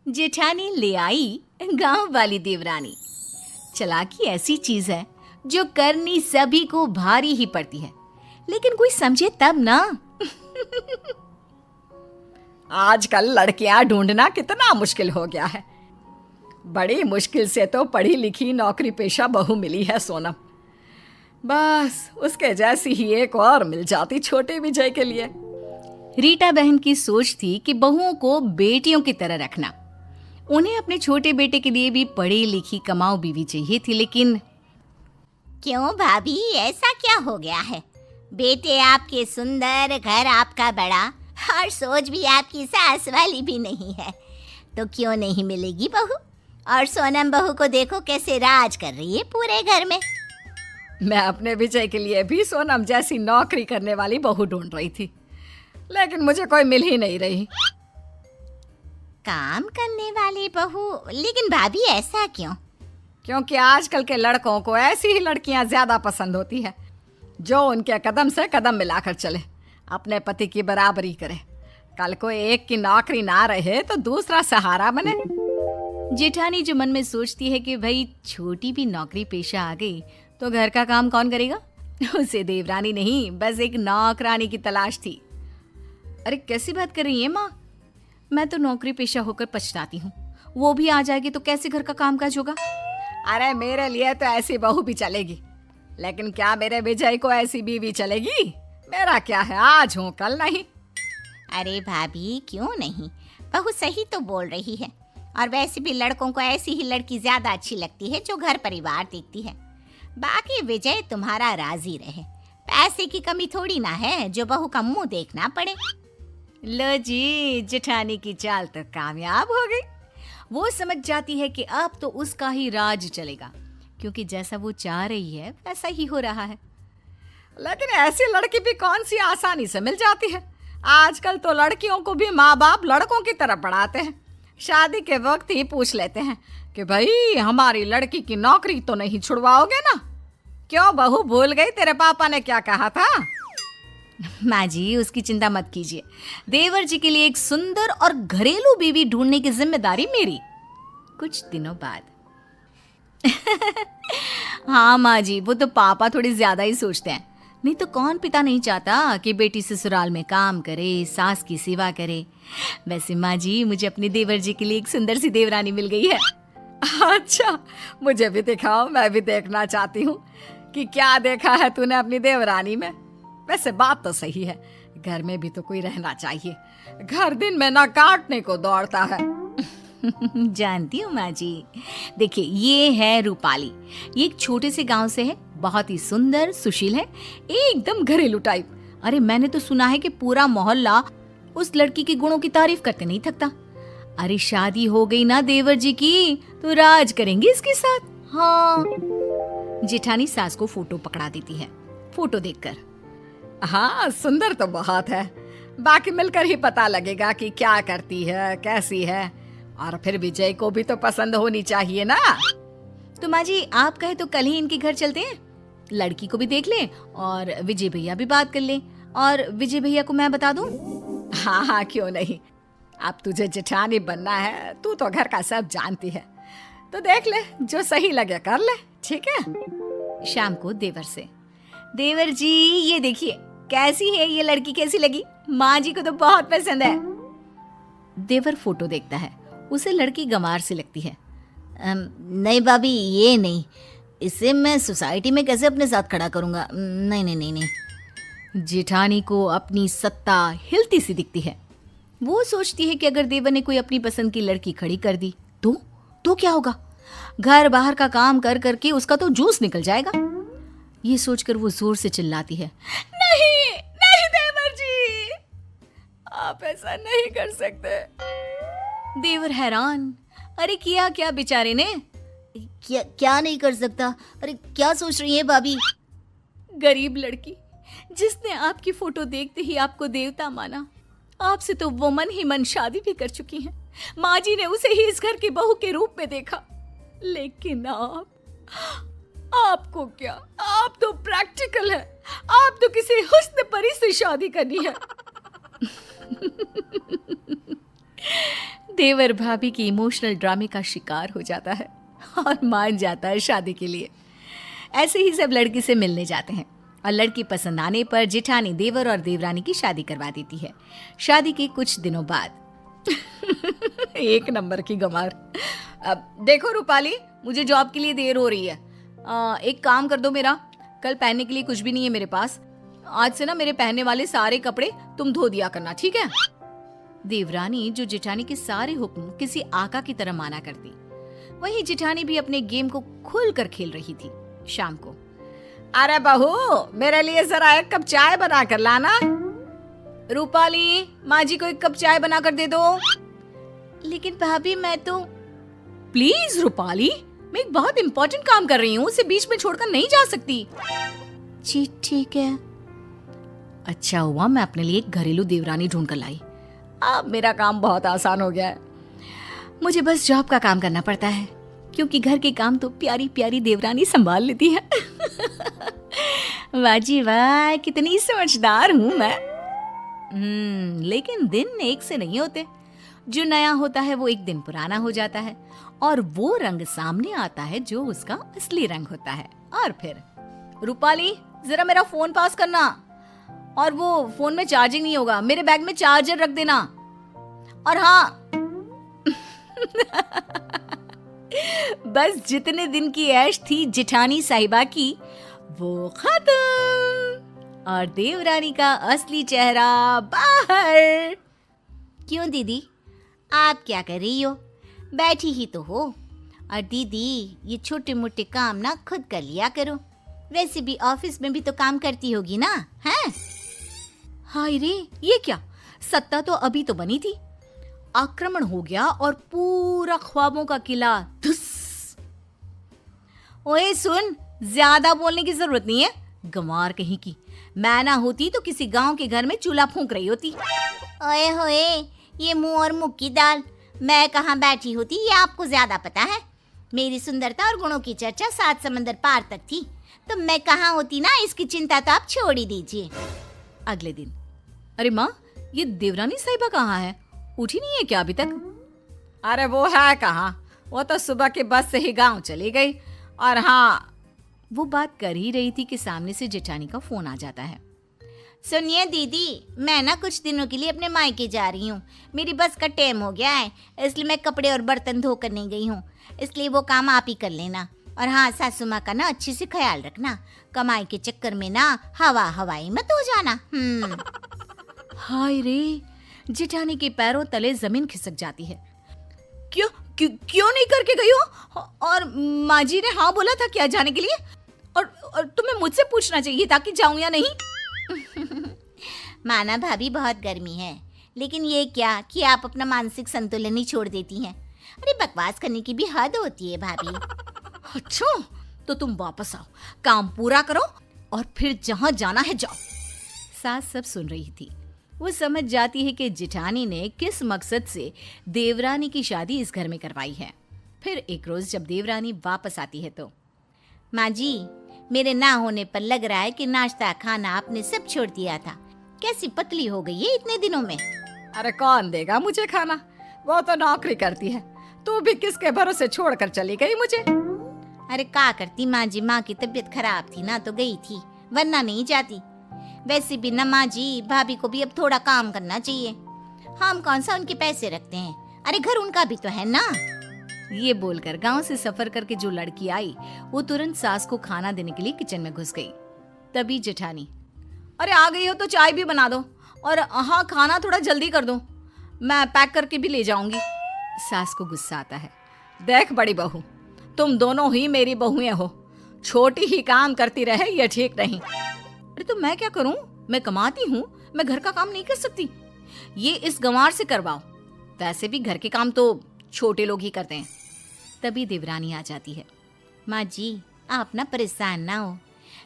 जेठानी ले आई गांव वाली देवरानी। चालाकी ऐसी चीज है जो करनी सभी को भारी ही पड़ती है, लेकिन कोई समझे तब ना। आजकल लड़कियां ढूंढना कितना मुश्किल हो गया है। बड़ी मुश्किल से तो पढ़ी लिखी नौकरी पेशा बहू मिली है सोनम। बस उसके जैसी ही एक और मिल जाती छोटे विजय के लिए। रीटा बहन की सोच थी कि बहुओं को बेटियों की तरह रखना। उन्हें अपने छोटे बेटे के लिए भी पढ़ी लिखी कमाऊ बीवी चाहिए थी, लेकिन क्यों भाभी, ऐसा क्या हो गया है? बेटे आपके सुंदर, घर आपका बड़ा, और सोच भी आपकी सास वाली भी नहीं है, तो क्यों नहीं मिलेगी बहू? और सोनम बहू को देखो कैसे राज कर रही है पूरे घर में। मैं अपने विजय के लिए भी सोनम जैसी नौकरी करने वाली बहू ढूंढ रही थी, लेकिन मुझे कोई मिल ही नहीं रही। काम करने वाली बहू? लेकिन भाभी ऐसा क्यों? क्योंकि आजकल के लड़कों को ऐसी ही लड़कियां ज्यादा पसंद होती है जो उनके कदम से कदम मिलाकर चले, अपने पति की बराबरी करे। कल को एक की नौकरी ना रहे तो दूसरा सहारा बने। जेठानी जो मन में सोचती है कि भाई छोटी भी नौकरी पेशा आ गई तो घर का काम कौन करेगा, उसे देवरानी नहीं बस एक नौकरानी की तलाश थी। अरे कैसी बात कर रही है माँ, मैं तो नौकरी पेशा होकर पछताती हूँ। वो भी आ जाएगी तो कैसे घर का कामकाज होगा? अरे मेरे लिए तो ऐसी बहू भी चलेगी, लेकिन क्या मेरे विजय को ऐसी बीवी चलेगी? मेरा क्या है, आज हूँ कल नहीं। अरे भाभी क्यों नहीं, बहू सही तो बोल रही है। और वैसे भी लड़कों को ऐसी ही लड़की ज्यादा अच्छी लगती है जो घर परिवार देखती है। बाकी विजय तुम्हारा राजी रहे, पैसे की कमी थोड़ी ना है जो बहू का मुंह देखना पड़े। लो जी, जेठानी की चाल तो कामयाब हो गई। वो समझ जाती है कि अब तो उसका ही राज चलेगा, क्योंकि जैसा वो चाह रही है वैसा ही हो रहा है। लेकिन ऐसी लड़की भी कौन सी आसानी से मिल जाती है। आजकल तो लड़कियों को भी माँ बाप लड़कों की तरफ बढ़ाते हैं। शादी के वक्त ही पूछ लेते हैं कि भाई हमारी लड़की की नौकरी तो नहीं छुड़वाओगे ना? क्यों बहू, भूल गई तेरे पापा ने क्या कहा था? माँ जी उसकी चिंता मत कीजिए, देवर जी के लिए एक सुंदर और घरेलू बीवी ढूंढने की जिम्मेदारी मेरी। कुछ दिनों बाद हाँ माँ जी, वो तो पापा थोड़ी ज्यादा ही सोचते हैं, नहीं तो कौन पिता नहीं चाहता कि बेटी ससुराल में काम करे, सास की सेवा करे। वैसे माँ जी मुझे अपने देवर जी के लिए एक सुंदर सी देवरानी मिल गई है। अच्छा, मुझे भी दिखाओ, मैं भी देखना चाहती हूँ कि क्या देखा है तूने अपनी देवरानी में। वैसे बात तो सही है, घर में भी तो कोई रहना चाहिए। घर दिन में ना काटने को दौड़ता है। जानती हूँ माँ जी। देखिए ये है रूपाली, ये एक छोटे से गांव से है, बहुत ही सुंदर सुशील है, एकदम घरेलू टाइप। अरे मैंने तो सुना है कि पूरा मोहल्ला उस लड़की के गुणों की तारीफ करते नहीं थकता। अरे शादी हो गई ना देवर जी की तो राज करेंगे इसके साथ। हाँ। जेठानी सास को फोटो पकड़ा देती है। फोटो देखकर हाँ सुंदर तो बहुत है, बाकी मिलकर ही पता लगेगा कि क्या करती है, कैसी है। और फिर विजय को भी तो पसंद होनी चाहिए ना। तो माँ जी आप कहे तो कल ही इनके घर चलते हैं, लड़की को भी देख लें और विजय भैया भी बात कर लें, और विजय भैया को मैं बता दूं। हाँ हाँ क्यों नहीं, अब तुझे जेठानी बनना है, तू तो घर का सब जानती है, तो देख ले, जो सही लगे कर ले, ठीक है। शाम को देवर से, देवर जी ये देखिए कैसी है ये लड़की, कैसी लगी? माँ जी को तो बहुत पसंद है। देवर फोटो देखता है, उसे लड़की गंवार सी लगती है। नहीं भाभी ये नहीं, इसे मैं सोसाइटी में कैसे अपने साथ खड़ा करूंगा? नहीं नहीं नहीं नहीं। जेठानी को अपनी सत्ता हिलती सी दिखती है। वो सोचती है कि अगर देवर ने कोई अपनी पसंद की लड़की खड़ी कर दी तो क्या होगा? घर बाहर का काम कर करके उसका तो जूस निकल जाएगा। ये सोचकर वो जोर से चिल्लाती है, नहीं नहीं देवर जी, आप ऐसा नहीं कर सकते। देवर हैरान, अरे किया क्या बेचारे ने? क्या नहीं कर सकता? अरे क्या सोच रही है भाभी? गरीब लड़की जिसने आपकी फोटो देखते ही आपको देवता माना, आपसे तो वो मन ही मन शादी भी कर चुकी हैं। माँ जी ने उसे ही इस घर की बहू के रूप में देखा, लेकिन आपको क्या, आप तो प्रैक्टिकल है, आप तो किसी हुस्न परी से शादी करनी है। देवर भाभी की इमोशनल ड्रामे का शिकार हो जाता है और मान जाता है शादी के लिए। ऐसे ही सब लड़की से मिलने जाते हैं और लड़की पसंद आने पर जेठानी देवर और देवरानी की शादी करवा देती है। शादी के कुछ दिनों बाद एक नंबर की गंवार। अब देखो रूपाली, मुझे जॉब के लिए देर हो रही है। एक काम कर दो, मेरा कल पहनने के लिए कुछ भी नहीं है मेरे पास। आज से ना मेरे पहनने वाले सारे कपड़े तुम धो दिया करना, ठीक है? देवरानी जो जेठानी के सारे हुक्म किसी आका की तरह माना करती, वहीं जेठानी भी अपने गेम को खुल कर खेल रही थी। शाम को, अरे बहू, मेरे लिए जरा एक कप चाय बना कर लाना। रूपाली, माँ जी को एक कप चाय बना कर दे दो। लेकिन भाभी मैं तो। प्लीज रूपाली, मैं एक बहुत इंपॉर्टेंट काम कर रही हूँ, उसे बीच में छोड़कर नहीं जा सकती। जी ठीक है। अच्छा हुआ मैं अपने लिए एक घरेलू देवरानी ढूंढ कर लाई। अब मेरा काम बहुत आसान हो गया है। मुझे बस जॉब का काम करना पड़ता है, क्योंकि घर के काम तो प्यारी प्यारी देवरानी संभाल लेती है। वाह जी वाह, कितनी समझदार हूँ मैं। लेकिन दिन एक से नहीं होते। जो नया होता है वो एक दिन पुराना हो जाता है और वो रंग सामने आता है जो उसका असली रंग होता है। और फिर, रूपाली, जरा मेरा फोन पास करना। और वो फोन में चार्जिंग नहीं होगा, मेरे बैग में चार्जर रख देना। और हाँ, बस जितने दिन की ऐश थी जेठानी साहिबा की, वो खत्म और देवरानी का असली चेहरा बाहर। क्यों दीदी, आप क्या कर रही हो? बैठी ही तो हो। और दीदी, ये छोटे मोटे काम ना खुद कर लिया करो। वैसे भी ऑफिस में भी तो काम करती होगी ना, हैं? हाय रे, ये क्या? सत्ता तो अभी तो बनी थी, आक्रमण हो गया और पूरा ख्वाबों का किला धुस। ओए सुन, ज्यादा बोलने की जरूरत नहीं है, गंवार कहीं की। मैं ना होती तो किसी गांव के घर में चूल्हा फूंक रही होती। ओए होए, ये मुंह और मुख की दाल। मैं कहाँ बैठी होती ये आपको ज्यादा पता है। मेरी सुंदरता और गुणों की चर्चा 7 समंदर पार तक थी, तो मैं कहाँ होती ना, इसकी चिंता तो आप छोड़ ही दीजिए। अगले दिन, अरे माँ, ये देवरानी साहिबा कहाँ है? उठी नहीं है क्या अभी तक? अरे वो है कहाँ, वो तो सुबह की बस से ही गांव चली गई। और हाँ, वो बात कर ही रही थी कि सामने से जेठानी का फोन आ जाता है। सुनिए दीदी, मैं ना कुछ दिनों के लिए अपने मायके जा रही हूँ। मेरी बस का टाइम हो गया है, इसलिए मैं कपड़े और बर्तन धो कर नहीं गई हूँ। इसलिए वो काम आप ही कर लेना। और हाँ, सासू माँ का ना अच्छे से ख्याल रखना। कमाई के चक्कर में ना हवाई मत हो जाना। हाय रे, जेठानी के पैरों तले जमीन खिसक जाती है। क्यों नहीं करके गई हो? और माँ जी ने हाँ बोला था क्या जाने के लिए? और तुम्हें मुझसे पूछना चाहिए था कि जाऊं या नहीं। माना भाभी, बहुत गर्मी है, लेकिन ये क्या कि आप अपना मानसिक संतुलन ही छोड़ देती हैं। अरे बकवास करने की भी हद होती है भाभी। अच्छा, तो तुम वापस आओ, काम पूरा करो और फिर जहां जाना है जाओ। सास सब सुन रही थी। वो समझ जाती है कि जेठानी ने किस मकसद से देवरानी की शादी इस घर में करवाई है। फिर एक रोज जब देवरानी वापस आती है तो, माँ जी, मेरे ना होने पर लग रहा है कि नाश्ता खाना आपने सब छोड़ दिया था। कैसी पतली हो गई है इतने दिनों में। अरे कौन देगा मुझे खाना, वो तो नौकरी करती है। तू भी किसके भरोसे छोड़कर चली गई मुझे? अरे क्या करती माँ जी, माँ की तबीयत खराब थी ना तो गई थी, वरना नहीं जाती। वैसे भी ना माँ जी, भाभी को भी अब थोड़ा काम करना चाहिए। हम कौन सा उनके पैसे रखते हैं, अरे घर उनका भी तो है ना। ये बोलकर गांव से सफर करके जो लड़की आई, वो तुरंत सास को खाना देने के लिए किचन में घुस गई। तभी जेठानी, अरे आ गई हो तो चाय भी बना दो, और हाँ, खाना थोड़ा जल्दी कर दो, मैं पैक करके भी ले जाऊंगी। सास को गुस्सा आता है। देख बड़ी बहू, तुम दोनों ही मेरी बहुएं हो, छोटी ही काम करती रहे ये ठीक नहीं। अरे तो मैं क्या करूं, मैं कमाती हूँ, मैं घर का काम नहीं कर सकती? ये इस गंवार से करवाओ, वैसे भी घर के काम तो छोटे लोग ही करते हैं। तभी देवरानी आ जाती है। माँ जी, आप ना परेशान ना हो,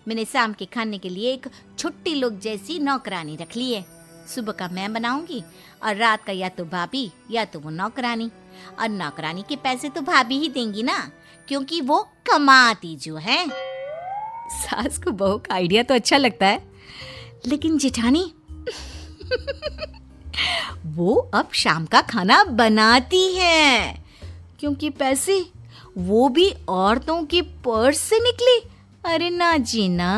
मैंने शाम के खाने के लिए एक छुट्टी लोग जैसी नौकरानी रख ली है। सुबह का मैं बनाऊंगी और रात का या तो भाभी या तो वो नौकरानी। और नौकरानी के पैसे तो भाभी ही देंगी ना, क्योंकि वो कमाती जो है। सास को बहू का आइडिया तो अच्छा लगता है, लेकिन जेठानी वो अब शाम का खाना बनाती है, क्योंकि पैसे वो भी औरतों की पर्स से निकले। अरे ना जी ना।